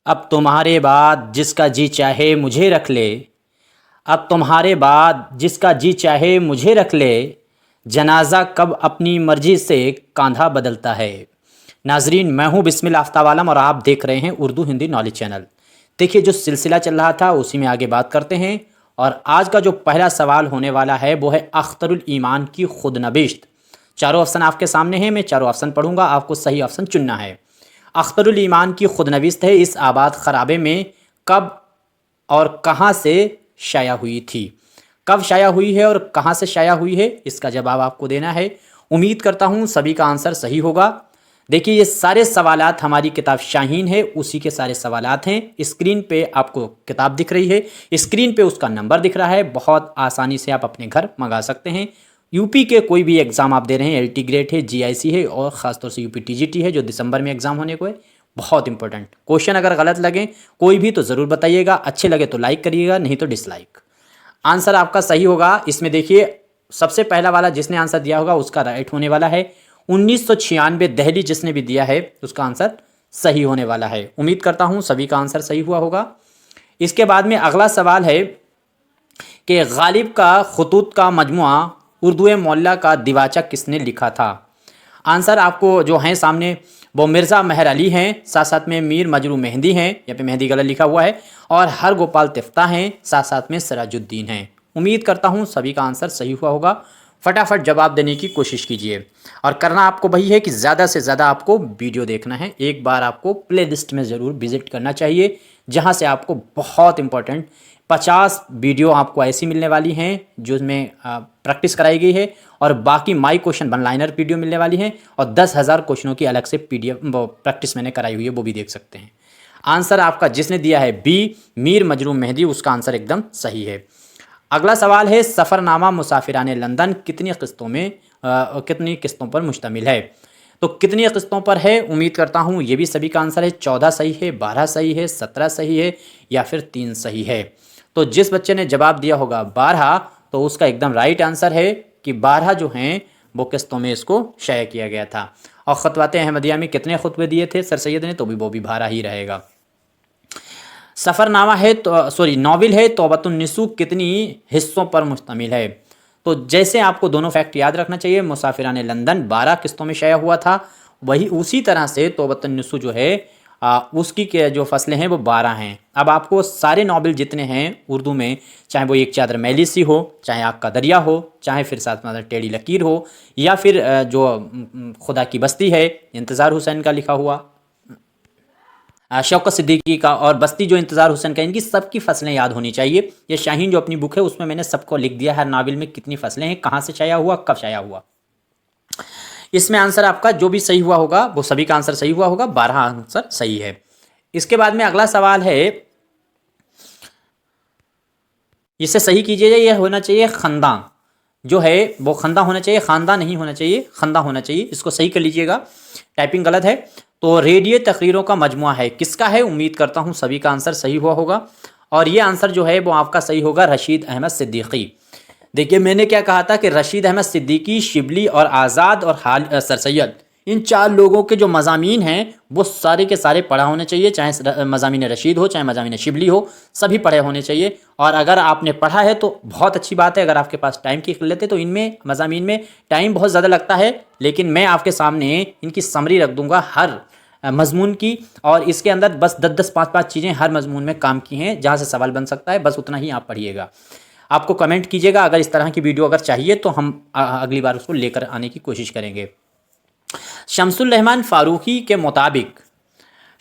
अब तुम्हारे बाद जिसका जी चाहे मुझे रख ले। अब तुम्हारे बाद जिसका जी चाहे मुझे रख ले। जनाजा कब अपनी मर्जी से कांधा बदलता है। नाजरीन, मैं हूं बिस्मिल आफ्ताब आलम और आप देख रहे हैं उर्दू हिंदी नॉलेज चैनल। देखिए, जो सिलसिला चल रहा था उसी में आगे बात करते हैं। और आज का जो पहला सवाल होने वाला है वो है अख्तरुल ईमान की खुदनबिश्त। चारों ऑप्शन आपके सामने हैं, मैं चारों ऑप्शन पढ़ूंगा, आपको सही ऑप्शन चुनना है। अख्तरुल ईमान की खुदनबिश्त है, इस आबाद खराबे में कब और कहाँ से शाया हुई थी। कब शाया हुई है और कहाँ से शाया हुई है, इसका जवाब आपको देना है। उम्मीद करता हूँ सभी का आंसर सही होगा। देखिए, ये सारे सवालात हमारी किताब शाहीन है, उसी के सारे सवालात हैं। स्क्रीन पे आपको किताब दिख रही है, स्क्रीन पे उसका नंबर दिख रहा है। बहुत आसानी से आप अपने घर मंगा सकते हैं। यूपी के कोई भी एग्ज़ाम आप दे रहे हैं, एलटी ग्रेड है, जीआईसी है और ख़ासतौर से यूपी टीजीटी है जो दिसंबर में एग्ज़ाम होने को है। बहुत इंपॉर्टेंट क्वेश्चन, अगर गलत लगे कोई भी तो ज़रूर बताइएगा, अच्छे लगे तो लाइक करिएगा, नहीं तो डिसलाइक। आंसर आपका सही होगा। इसमें देखिए, सबसे पहला वाला जिसने आंसर दिया होगा उसका राइट होने वाला है। 1996 दिल्ली जिसने भी दिया है उसका आंसर सही होने वाला है। उम्मीद करता हूँ सभी का आंसर सही हुआ होगा। इसके बाद में अगला सवाल है कि गालिब का खतूत का मजमुआ उर्दू मोहल्ला का दिवाचा किसने लिखा था। आंसर आपको जो हैं सामने वो मिर्ज़ा मेहर अली हैं, साथ साथ में मीर मजरू मेहंदी हैं, यहाँ पे मेहंदी गलत लिखा हुआ है, और हर गोपाल तिफ्ता हैं, साथ साथ में सिराजुद्दीन हैं। उम्मीद करता हूँ सभी का आंसर सही हुआ होगा। फटाफट जवाब देने की कोशिश कीजिए और करना आपको वही है कि ज़्यादा से ज़्यादा आपको वीडियो देखना है। एक बार आपको प्लेलिस्ट में ज़रूर विजिट करना चाहिए, जहाँ से आपको बहुत इंपॉर्टेंट 50 वीडियो आपको ऐसी मिलने वाली हैं जिसमें प्रैक्टिस कराई गई है, और बाकी my question one liner video मिलने वाली हैं, और 10,000 क्वेश्चनों की अलग से पीडीएफ प्रैक्टिस मैंने कराई हुई है, वो भी देख सकते हैं। आंसर आपका जिसने दिया है बी मीर मजरूम मेहंदी, उसका आंसर एकदम सही है। अगला सवाल है सफ़रनामा मुसाफिराने लंदन कितनी किस्तों पर मुश्तमिल है। तो कितनी किस्तों पर है, उम्मीद करता हूँ ये भी सभी का आंसर है। 14 सही है, 12 सही है, 17 सही है या फिर 3 सही है। तो जिस बच्चे ने जवाब दिया होगा 12, तो उसका एकदम राइट आंसर है कि 12 जो हैं वो किस्तों में इसको शाया किया गया था। और ख़ुतबात अहमदिया में कितने खुतबे दिए थे सर सैयद ने, तो भी वो भी 12 ही रहेगा। सफ़रनामा है तो नॉवेल है तौबतुन्निसू कितनी हिस्सों पर मुश्तमिल है। तो जैसे आपको दोनों फैक्ट याद रखना चाहिए, मुसाफिराने लंदन 12 किस्तों में शाया हुआ था, वही उसी तरह से तौबतुन्निसू जो है उसकी के जो फसलें हैं वो 12 हैं। अब आपको सारे नॉवेल जितने हैं उर्दू में, चाहे वो एक चादर मैली सी हो, चाहे आग का दरिया हो, चाहे फिर साथ में टेढ़ी लकीर हो, या फिर जो खुदा की बस्ती है इंतज़ार हुसैन का लिखा हुआ, शौकत सिद्दीकी का, और बस्ती जो इंतज़ार हुसैन का, इनकी सबकी फसलें याद होनी चाहिए। ये शाहीन जो अपनी बुक है उसमें मैंने सबको लिख दिया है, नावल में कितनी फसलें हैं, कहाँ से शाया हुआ, कब शाया हुआ। इसमें आंसर आपका जो भी सही हुआ होगा वो सभी का आंसर सही हुआ होगा, 12 आंसर सही है। इसके बाद में अगला सवाल है, इसे सही कीजिए। यह होना चाहिए खंदा, जो है वो खंदा होना चाहिए, खानदा नहीं होना चाहिए, खंदा होना चाहिए। इसको सही कर लीजिएगा, टाइपिंग गलत है। तो रेडियो तकरीरों का मजमुआ है, किसका है, उम्मीद करता हूँ सभी का आंसर सही हुआ होगा। और ये आंसर जो है वो आपका सही होगा, रशीद अहमद सिद्दीकी। देखिए, मैंने क्या कहा था कि रशीद अहमद सिद्दीकी, शिबली और आज़ाद और सर सैयद, इन 4 लोगों के जो मज़ामीन हैं वो सारे के सारे पढ़ा होने चाहिए, चाहे मज़ामीन रशीद हो चाहे मज़ामीन शिबली हो, सभी पढ़े होने चाहिए। और अगर आपने पढ़ा है तो बहुत अच्छी बात है। अगर आपके पास टाइम की किल्लत है तो इनमें मज़ामीन में टाइम बहुत ज़्यादा लगता है, लेकिन मैं आपके सामने इनकी समरी रख दूँगा हर मजमून की, और इसके अंदर बस 10-10, 5-5 चीज़ें हर मजमून में काम की हैं जहाँ से सवाल बन सकता है, बस उतना ही आप पढ़िएगा। आपको कमेंट कीजिएगा अगर इस तरह की वीडियो अगर चाहिए तो हम अगली बार उसको लेकर आने की कोशिश करेंगे। शमसुल रहमान फारूकी के मुताबिक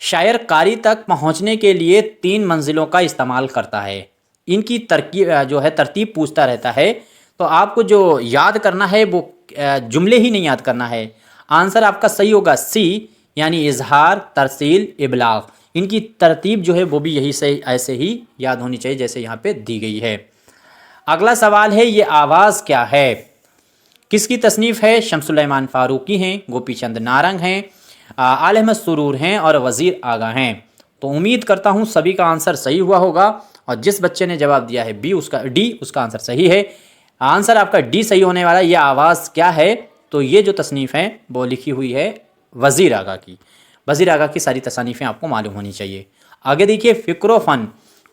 शायर कारी तक पहुंचने के लिए 3 मंजिलों का इस्तेमाल करता है। इनकी तरकीब जो है तरतीब पूछता रहता है, तो आपको जो याद करना है वो जुमले ही नहीं याद करना है। आंसर आपका सही होगा सी, यानी इजहार, तरसील, इबलाग। इनकी तरतीब जो है वो भी यही से ऐसे ही याद होनी चाहिए जैसे यहाँ पे दी गई है। अगला सवाल है, ये आवाज़ क्या है, किसकी तसनीफ़ है। शमसुल रहमान फारूकी हैं, गोपी चंद नारंग हैं, आल अहमद सुरूर हैं और वज़ीर आगा हैं। तो उम्मीद करता हूँ सभी का आंसर सही हुआ होगा। और जिस बच्चे ने जवाब दिया है डी, उसका आंसर सही है। आंसर आपका डी सही होने वाला है। ये आवाज़ क्या है, तो ये जो तसनीफ़ है वो लिखी हुई है वज़ीर आगा की। वज़ीर आगा की सारी तसानीफ़ें आपको मालूम होनी चाहिए। आगे देखिए फ़िक्र फ़न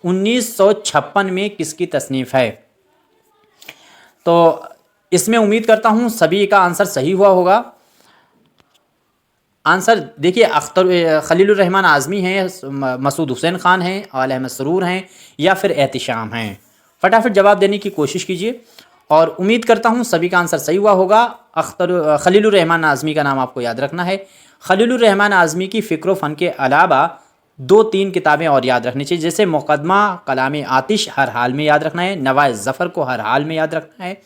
1956 में किसकी तसनीफ़ है। तो इसमें उम्मीद करता हूँ सभी का आंसर सही हुआ होगा। आंसर देखिए खलीलुर रहमान आज़मी हैं, मसूद हुसैन ख़ान हैं, आल अहमद सरूर हैं या फिर एहतिशाम हैं। फटाफट जवाब देने की कोशिश कीजिए और उम्मीद करता हूँ सभी का आंसर सही हुआ होगा। खलीलुर रहमान आज़मी का नाम आपको याद रखना है। खलीलुर रहमान आज़मी की फ़िक्र फ़न के अलावा 2-3 किताबें और याद रखनी चाहिए, जैसे मुक़दमा कलाम आतिश हर हाल में याद रखना है, नवाए ज़फ़र को हर हाल में याद रखना है,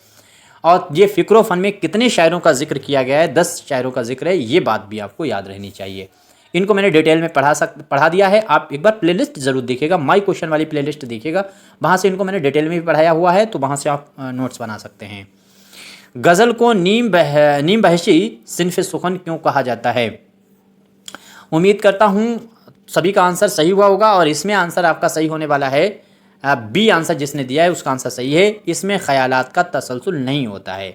और ये फ़िक्र फ़न में कितने शायरों का जिक्र किया गया है, 10 शायरों का जिक्र है, ये बात भी आपको याद रहनी चाहिए। इनको मैंने डिटेल में पढ़ा दिया है। आप एक बार प्लेलिस्ट ज़रूर देखिएगा, माई क्वेश्चन वाली प्लेलिस्ट देखिएगा, वहाँ से इनको मैंने डिटेल में भी पढ़ाया हुआ है, तो वहाँ से आप नोट्स बना सकते हैं। गज़ल को नीम बहशी सिन्फ़ सुखन क्यों कहा जाता है। उम्मीद करता हूँ सभी का आंसर सही हुआ होगा और इसमें आंसर आपका सही होने वाला है। बी आंसर जिसने दिया है उसका आंसर सही है। इसमें ख़यालात का तसलसल नहीं होता है।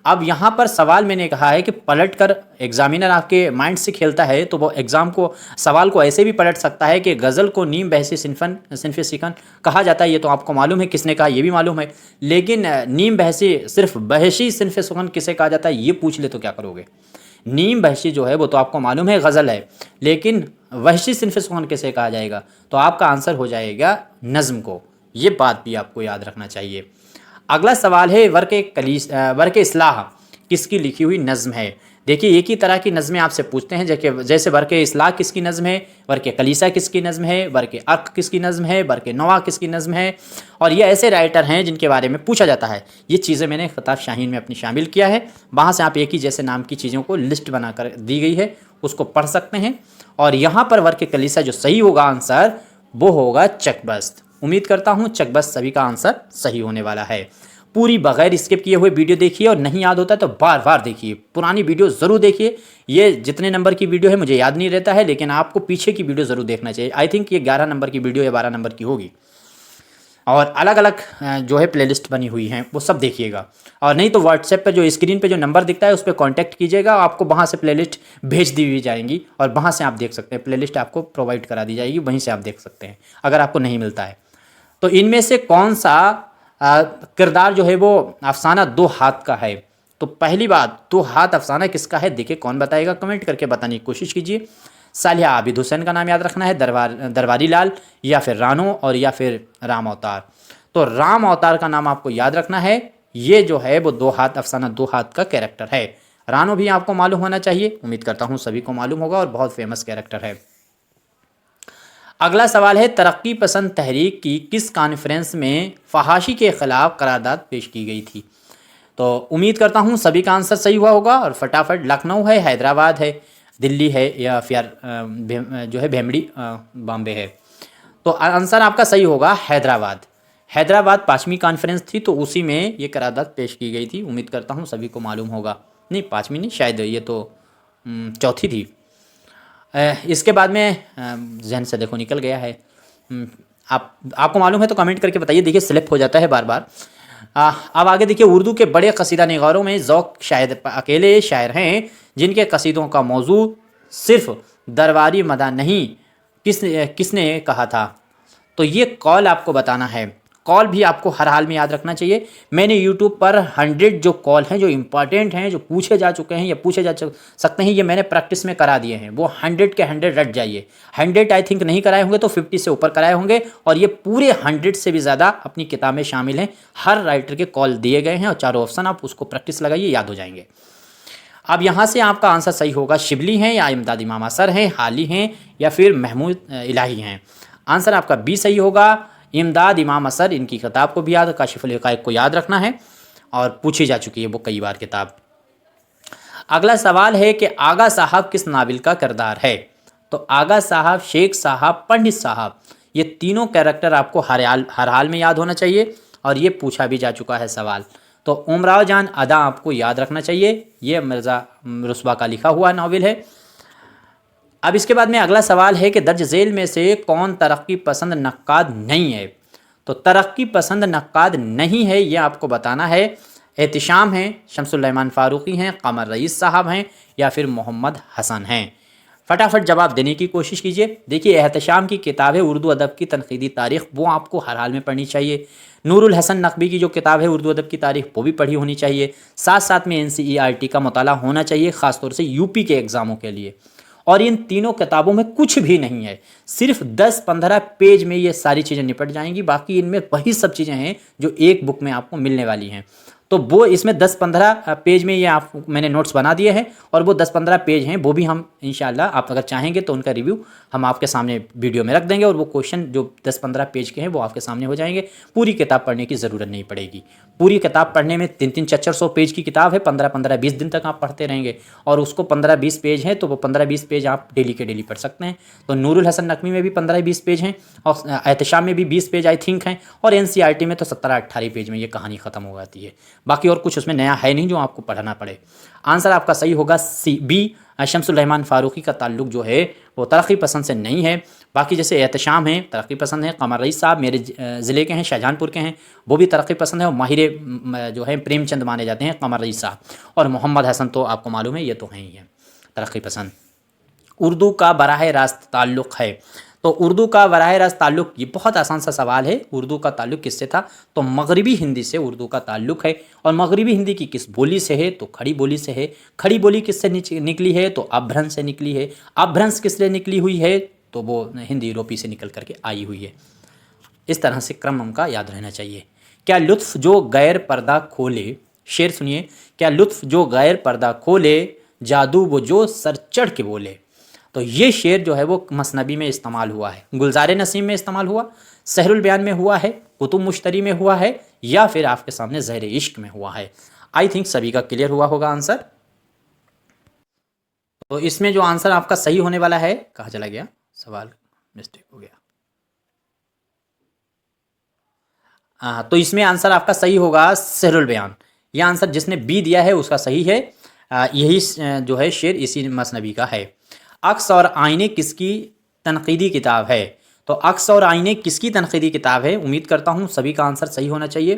अब यहाँ पर सवाल मैंने कहा है कि पलट कर एग्जामिनर आपके माइंड से खेलता है, तो वो एग्ज़ाम को सवाल को ऐसे भी पलट सकता है कि गज़ल को नीम बहसी सिन्फ़ सिकन कहा जाता है। ये तो आपको मालूम है, किसने कहा ये भी मालूम है, लेकिन नीम बहसी सिर्फ बहसी सिन्फ़ सुखन किसे कहा जाता है ये पूछ ले तो क्या करोगे। नीम बहशी जो है वो तो आपको मालूम है गज़ल है, लेकिन वहशी सिन्फ़ सुखन किसे कहा जाएगा, तो आपका आंसर हो जाएगा नज़्म को। ये बात भी आपको याद रखना चाहिए। अगला सवाल है वर्क इस्लाह किसकी लिखी हुई नज़्म है। देखिए एक ही तरह की नज़में आपसे पूछते हैं, जैसे वर्क इस्लाह किसकी नज़्म है, वर्क कलीसा किसकी नज़्म है, वर्क अर्क किसकी नज़्म है, वर्क नवा किसकी नज़्म है। और ये ऐसे राइटर हैं जिनके बारे में पूछा जाता है। ये चीज़ें मैंने ख़िताब शाहीन में अपनी शामिल किया है, वहाँ से आप एक ही जैसे नाम की चीज़ों को लिस्ट बनाकर दी गई है, उसको पढ़ सकते हैं। और यहाँ पर वर्क कलीसा जो सही होगा आंसर वो होगा चकबस्त। उम्मीद करता हूँ चकबस्त सभी का आंसर सही होने वाला है। पूरी बगैर स्किप किए हुए वीडियो देखिए, और नहीं याद होता तो बार बार देखिए, पुरानी वीडियो ज़रूर देखिए। ये जितने नंबर की वीडियो है मुझे याद नहीं रहता है, लेकिन आपको पीछे की वीडियो ज़रूर देखना चाहिए। आई थिंक ये 11 नंबर की वीडियो या 12 नंबर की होगी, और अलग अलग जो है प्लेलिस्ट बनी हुई हैं वो सब देखिएगा। और नहीं तो व्हाट्सएप पर जो स्क्रीन पे जो नंबर दिखता है उस पर कॉन्टैक्ट कीजिएगा, आपको वहाँ से प्लेलिस्ट भेज दी हुई जाएंगी और वहाँ से आप देख सकते हैं। प्लेलिस्ट आपको प्रोवाइड करा दी जाएगी, वहीं से आप देख सकते हैं अगर आपको नहीं मिलता है। तो इनमें से कौन सा किरदार जो है वो अफसाना 2 हाथ का है। तो पहली बात 2 हाथ अफसाना किसका है, देखिए कौन बताएगा, कमेंट करके बताने की कोशिश कीजिए। सालिया आबिद हुसैन का नाम याद रखना है, दरबारी लाल या फिर रानो और या फिर राम अवतार। तो राम अवतार का नाम आपको याद रखना है। ये जो है वो 2 हाथ अफसाना 2 हाथ का कैरेक्टर है। रानो भी आपको मालूम होना चाहिए, उम्मीद करता हूँ सभी को मालूम होगा और बहुत फेमस कैरेक्टर है। अगला सवाल है तरक्की पसंद तहरीक की किस कॉन्फ्रेंस में फहाशी के ख़िलाफ़ करारदाद पेश की गई थी। तो उम्मीद करता हूँ सभी का आंसर सही हुआ होगा और फटाफट लखनऊ है, हैदराबाद है, दिल्ली है या फिर जो है भेमड़ी बॉम्बे है। तो आंसर आपका सही होगा हैदराबाद। हैदराबाद 5वीं कॉन्फ्रेंस थी, तो उसी में ये करारदाद पेश की गई थी। उम्मीद करता हूँ सभी को मालूम होगा। नहीं 5वीं नहीं, शायद ये तो 4थी थी। इसके बाद में जहन से देखो निकल गया है। आपको मालूम है तो कमेंट करके बताइए। देखिए स्लिप हो जाता है बार बार। अब आगे देखिए उर्दू के बड़े कसीदा निगारों में ज़ौक़ शायद अकेले शायर हैं जिनके कसीदों का मौजू सिर्फ दरबारी मदा नहीं, किसने कहा था। तो ये कॉल आपको बताना है। कॉल भी आपको हर हाल में याद रखना चाहिए। मैंने यूट्यूब पर 100 जो कॉल हैं जो इम्पॉर्टेंट हैं, जो पूछे जा चुके हैं या पूछे जा सकते हैं, ये मैंने प्रैक्टिस में करा दिए हैं। वो 100 के 100 रट जाइए। 100 आई थिंक नहीं कराए होंगे तो 50 से ऊपर कराए होंगे, और ये पूरे 100 से भी ज़्यादा अपनी किताब में शामिल हैं। हर राइटर के कॉल दिए गए हैं और चारों ऑप्शन आप उसको प्रैक्टिस लगाइए, याद हो जाएंगे। अब यहाँ से आपका आंसर सही होगा। शिबली हैं या इमदाद इमाम असर हैं, हाली हैं या फिर महमूद इलाही हैं। आंसर आपका बी सही होगा। इमदाद इमाम असर, इनकी किताब को भी याद, काशिफुल हक़ाइक़ को याद रखना है और पूछी जा चुकी है वो कई बार किताब। अगला सवाल है कि आगा साहब किस नावल का किरदार है। तो आगा साहब, शेख साहब, पंडित साहब, ये तीनों कैरेक्टर आपको हर हाल में याद होना चाहिए और ये पूछा भी जा चुका है सवाल। तो उमराव जान अदा आपको याद रखना चाहिए। ये मिर्ज़ा रुस्वा का लिखा हुआ नावल है। अब इसके बाद में अगला सवाल है कि दर्ज झेल में से कौन तरक्की पसंद नक्काद नहीं है। तो तरक्की पसंद नक्काद नहीं है ये आपको बताना है। एहतिशाम हैं, शमसुल रहमान फ़ारूक़ी हैं, कमर रईस साहब हैं या फिर मोहम्मद हसन हैं। फटाफट जवाब देने की कोशिश कीजिए। देखिए, एहतशाम की किताब है उर्दू अदब की तनकीदी तारीख़, वो आपको हर हाल में पढ़नी चाहिए। नूरुल हसन नकवी की जो किताब है उर्दू अदब की तारीख़, वो भी पढ़ी होनी चाहिए। साथ साथ में NCERT का मुताला होना चाहिए, ख़ासतौर से यूपी के एग्ज़ामों के लिए। और इन तीनों किताबों में कुछ भी नहीं है, सिर्फ 10-15 पेज में ये सारी चीज़ें निपट जाएंगी। बाकी इनमें वही सब चीज़ें हैं जो एक बुक में आपको मिलने वाली हैं। तो वो इसमें 10-15 पेज में ये आप मैंने नोट्स बना दिए हैं, और वो 10-15 पेज हैं, वो भी हम इंशाल्लाह आप अगर चाहेंगे तो उनका रिव्यू हम आपके सामने वीडियो में रख देंगे, और वो क्वेश्चन जो 10-15 पेज के हैं वो आपके सामने हो जाएंगे। पूरी किताब पढ़ने की ज़रूरत नहीं पड़ेगी। पूरी किताब पढ़ने में 3-3, 400 पेज की किताब है, 15-15, 20 दिन तक आप पढ़ते रहेंगे। और उसको 15-20 पेज हैं, तो वो 15-20 पेज आप डेली के डेली पढ़ सकते हैं। तो नूरुल हसन नकवी में भी 15-20 पेज हैं, और एहतशाम में भी 20 पेज आई थिंक हैं, और NCERT में तो 17-18 पेज में ये कहानी ख़त्म हो जाती है। बाकी और कुछ उसमें नया है नहीं जो आपको पढ़ना पड़े। आंसर आपका सही होगा B। शम्सुल रहमान फ़ारूक़ी का ताल्लुक़ जो है वो तरक्की पसंद से नहीं है। बाकी जैसे एहतशाम है तरक्की पसंद है, कमर रईस साहब मेरे ज़िले के हैं, शाहजहानपुर के हैं, वो भी तरक्की पसंद है, और माहिर जो है प्रेमचंद माने जाते हैं कमर रईस साहब, और मोहम्मद हसन तो आपको मालूम है ये तो हैं ही हैं तरक्की पसंद। उर्दू का बराह रास्त ताल्लुक़ है, तो उर्दू का बराह रास्त ताल्लुक़, ये बहुत आसान सा सवाल है। उर्दू का ताल्लुक़ किससे था? तो मगरिबी हिंदी से उर्दू का ताल्लुक़ है। और मगरिबी हिंदी की किस बोली से है? तो खड़ी बोली से है। खड़ी बोली किससे निकली है? तो अपभ्रंश से निकली है। अपभ्रंश किससे निकली हुई है? तो वो हिंदी यूरोपी से निकल करके आई हुई है। इस तरह से क्रम हमका याद रहना चाहिए। क्या लुत्फ़ जो गैर पर्दा खोले, शेर सुनिए, क्या लुत्फ़ जो गैर पर्दा खोले, जादू वो जो सर चढ़ के बोले। तो ये शेर जो है वो मसनबी में इस्तेमाल हुआ है, गुलजार नसीम में इस्तेमाल हुआ, सहरुल बयान में हुआ है, कुतुब मुश्तरी में हुआ है, या फिर आपके सामने ज़हर इश्क में हुआ है। आई थिंक सभी का क्लियर हुआ होगा आंसर। तो इसमें जो आंसर आपका सही होने वाला है, कहाँ चला गया सवाल, मिस्टेक हो गया। तो इसमें आंसर आपका सही होगा सहरुल बयान। यह आंसर जिसने बी दिया है उसका सही है। यही जो है शेर इसी मसनबी का है। अक्स और आईने किसकी तनकीदी किताब है? तो अक्स और आईने किसकी तनकीदी किताब है? उम्मीद करता हूँ सभी का आंसर सही होना चाहिए।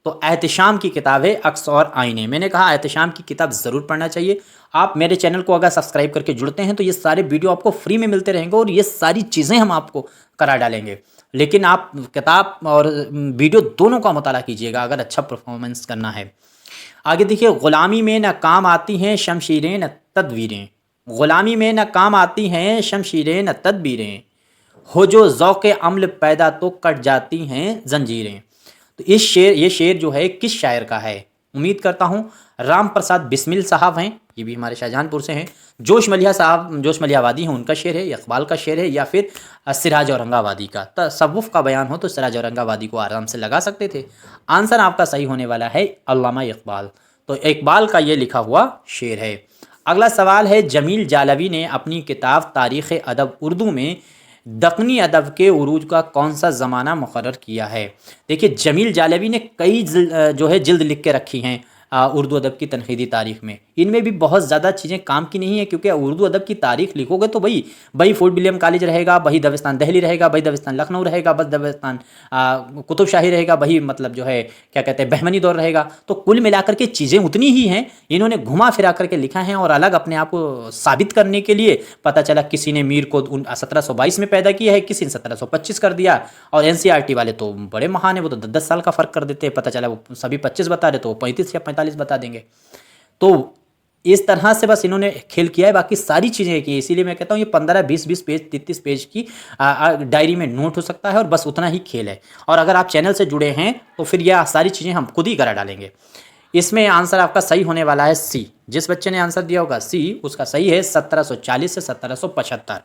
तो एहतशाम की किताब है अक्स और आईने। मैंने कहा एहतशाम की किताब ज़रूर पढ़ना चाहिए। आप मेरे चैनल को अगर सब्सक्राइब करके जुड़ते हैं तो ये सारे वीडियो आपको फ्री में मिलते रहेंगे, और ये सारी चीज़ें हम आपको करा डालेंगे। लेकिन आप किताब और वीडियो दोनों का मुताला कीजिएगा अगर अच्छा परफॉर्मेंस करना है। आगे देखिए, ग़ुलामी में न काम आती हैं शमशीरें न तदवीरें। ग़ुलामी में न काम आती हैं शमशीरें न तदबीरें, हो जो ज़ौक़ अम्ल पैदा तो कट जाती हैं जंजीरें। तो ये शेर जो है किस शायर का है? उम्मीद करता हूँ राम प्रसाद बिस्मिल साहब हैं, ये भी हमारे शाहजहानपुर से हैं। जोश मलिया साहब, जोश मलियावादी हैं, उनका शेर है, इकबाल का शेर है, या फिर सिराज औरंगाबादी का। तसव्वुफ़ का बयान हो तो सिराज औरंगाबादी को आराम से लगा सकते थे। आंसर आपका सही होने वाला है अल्लामा इकबाल। तो इकबाल का ये लिखा हुआ शेर है। अगला सवाल है, जमील जालवी ने अपनी किताब तारीख़ अदब उर्दू में दक्कनी अदब के उरूज का कौन सा ज़माना मुकर्रर किया है? देखिए, जमील जालवी ने कई जो है जिल्द लिख के रखी हैं उर्दू अदब की तनकीदी तारीख़ में। इनमें भी बहुत ज़्यादा चीज़ें काम की नहीं है, क्योंकि उर्दू अदब की तारीख़ लिखोगे तो वही फोर्ट विलियम कॉलेज रहेगा, वही दबिस्तान दिल्ली रहेगा, वही दबिस्तान लखनऊ रहेगा, बस दबिस्तान कुतुब शाही रहेगा, वही मतलब जो है क्या कहते हैं बहमनी दौर रहेगा। तो कुल मिलाकर के चीज़ें उतनी ही हैं, इन्होंने घुमा फिरा करके लिखा है, और अलग अपने आप को साबित करने के लिए पता चला किसी ने मीर को 1722 में पैदा किया है, किसी ने 1725 कर दिया। और NCERT वाले तो बड़े महान है, वो तो 10-10 साल का फ़र्क कर देते हैं। पता चला वो सभी 25 बता रहे तो वो 35 या 45 बता देंगे। तो इस तरह से बस इन्होंने खेल किया है, बाकी सारी चीज़ें की। इसीलिए मैं कहता हूँ ये 15-20 पेज 33 पेज की डायरी में नोट हो सकता है, और बस उतना ही खेल है। और अगर आप चैनल से जुड़े हैं तो फिर यह सारी चीज़ें हम खुद ही करा डालेंगे। इसमें आंसर आपका सही होने वाला है सी। जिस बच्चे ने आंसर दिया होगा सी, उसका सही है 1740 से 1775।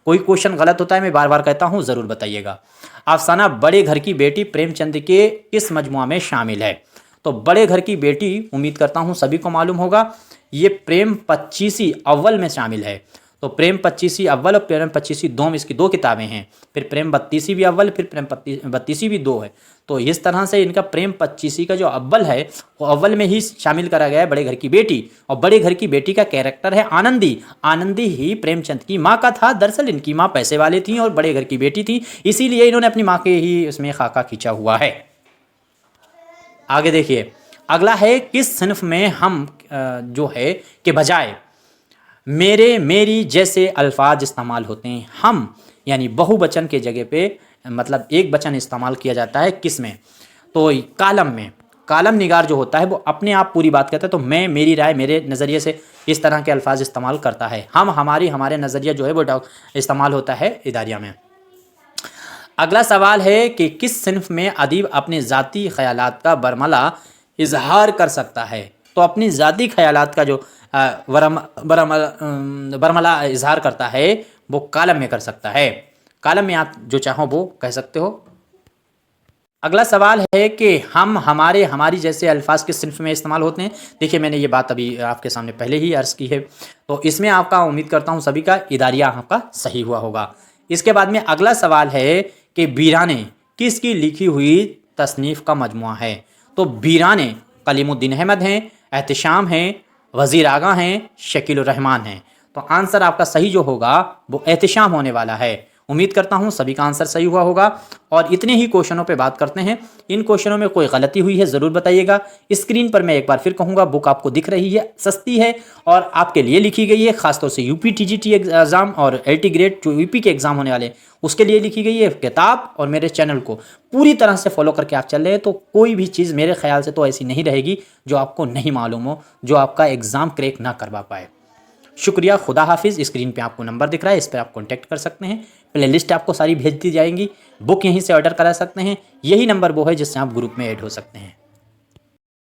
कोई क्वेश्चन गलत होता है मैं बार बार कहता हूँ, ज़रूर बताइएगा। अफसाना बड़े घर की बेटी प्रेमचंद के किस मजमुआ में शामिल है? तो बड़े घर की बेटी उम्मीद करता हूँ सभी को मालूम होगा, ये प्रेम पच्चीसी अव्वल में शामिल है। तो प्रेम पच्चीसी अव्वल और प्रेम पच्चीसी दोम, इसकी 2 किताबें हैं। फिर प्रेम बत्तीसी भी अव्वल, फिर प्रेम बत्तीसी भी 2 है। तो इस तरह से इनका प्रेम पच्चीसी का जो अव्वल है वो अव्वल में ही शामिल करा गया है बड़े घर की बेटी। और बड़े घर की बेटी का कैरेक्टर है आनंदी। आनंदी ही प्रेमचंद की माँ का था। दरअसल इनकी माँ पैसे वाली थी और बड़े घर की बेटी थी, इसीलिए इन्होंने अपनी माँ के ही इसमें खाका खींचा हुआ है। आगे देखिए, अगला है किस सिन्फ में हम जो है के बजाय मेरे मेरी जैसे अल्फाज इस्तेमाल होते हैं। हम यानी बहुवचन के जगह पे मतलब एक वचन इस्तेमाल किया जाता है किस में, तो कालम में। कालम निगार जो होता है वो अपने आप पूरी बात कहता है, तो मैं, मेरी राय, मेरे नज़रिए से इस तरह के अल्फाज इस्तेमाल करता है। हम, हमारी, हमारे नज़रिया जो है वो इस्तेमाल होता है इदारिया में। अगला सवाल है कि किस सिन्फ में अदीब अपने ज़ाती ख़यालात का बरमला इजहार कर सकता है। तो अपनी ज़ाती ख़यालात का जो बरमला इजहार करता है वो कालम में कर सकता है। कालम में आप जो चाहो वो कह सकते हो। अगला सवाल है कि हम, हमारे, हमारी जैसे अल्फाज किस सिन्फ में इस्तेमाल होते हैं। देखिए मैंने ये बात अभी आपके सामने पहले ही अर्ज़ की है, तो इसमें आपका उम्मीद करता हूँ सभी का इदारिया आपका सही हुआ होगा। इसके बाद में अगला सवाल है कि वीराने किसकी लिखी हुई तसनीफ़ का मजमुआ है। तो वीराने कलीमुद्दीन अहमद हैं, एहतिशाम हैं, वज़ीर आगा हैं, शकील रहमान हैं। तो आंसर आपका सही जो होगा वो एहतिशाम होने वाला है। उम्मीद करता हूँ सभी का आंसर सही हुआ होगा। और इतने ही क्वेश्चनों पे बात करते हैं। इन क्वेश्चनों में कोई गलती हुई है ज़रूर बताइएगा। स्क्रीन पर मैं एक बार फिर कहूँगा, बुक आपको दिख रही है, सस्ती है और आपके लिए लिखी गई है। खासतौर से यूपी टीजीटी एग्ज़ाम और एलटी ग्रेड जो यूपी के एग्ज़ाम होने वाले उसके लिए लिखी गई है किताब। और मेरे चैनल को पूरी तरह से फॉलो करके आप चल रहे हैं तो कोई भी चीज़ मेरे ख्याल से तो ऐसी नहीं रहेगी जो आपको नहीं मालूम हो, जो आपका एग्ज़ाम क्रैक ना करवा पाए। शुक्रिया, खुदा हाफिज़। स्क्रीन पे आपको नंबर दिख रहा है, इस पर आप कांटेक्ट कर सकते हैं। प्लेलिस्ट आपको सारी भेज दी जाएंगी, बुक यहीं से ऑर्डर करा सकते हैं। यही नंबर वो है जिससे आप ग्रुप में ऐड हो सकते हैं।